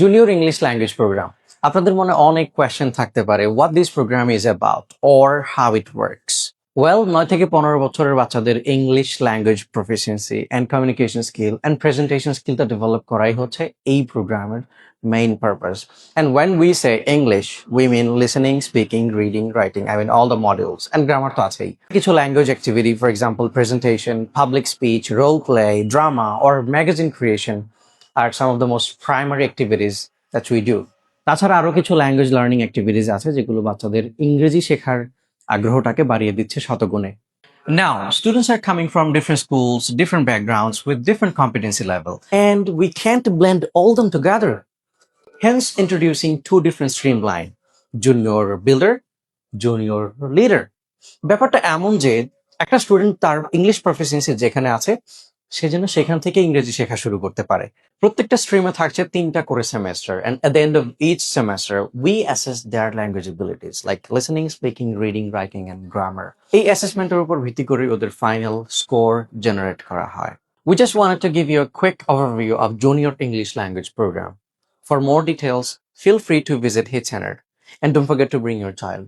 Junior English language programme. আপনাদের মনে অনেক কোয়েশ্চেন থাকতে পারে, what this programme is about or how it works. Well, 9 থেকে 15 বছরের বাচ্চাদের English language proficiency and communication skill and presentation স্কিলটা ডেভেলপ করাই হচ্ছে এই প্রোগ্রামের main purpose. And when we say English, we mean listening, speaking, reading, writing, I mean all the modules and grammar তো আছেই। কিছু language activity, for example presentation, public speech, role play, drama or magazine creation are some of the most primary activities that we do. তাছাড়া আরো কিছু language learning activities আছে যেগুলো বাচ্চাদের ইংরেজি শেখার আগ্রহটাকে বাড়িয়ে দিচ্ছে শতগুণে। Now, students are coming from different schools, different backgrounds with different competency level, and we can't blend all them together. Hence, introducing two different streamline: junior builder, junior leader. ব্যাপারটা এমন যে একটা স্টুডেন্ট তার ইংলিশ প্রফিসিয়েন্সি যেখানে আছে সে যেন সেখান থেকে ইংরেজি শেখা শুরু করতে পারে। প্রত্যেকটা স্ট্রিমে থাকছে 3টা করে semester, and at the end of each semester we assess their language abilities like listening, speaking, reading, writing and grammar. এই অ্যাসেসমেন্টের উপর ভিত্তি করে ওদের ফাইনাল স্কোর জেনারেট করা হয়। We just wanted to give you a quick overview of Junior English Language Program. For more details, feel free to visit HitCenter, and don't forget to bring your child.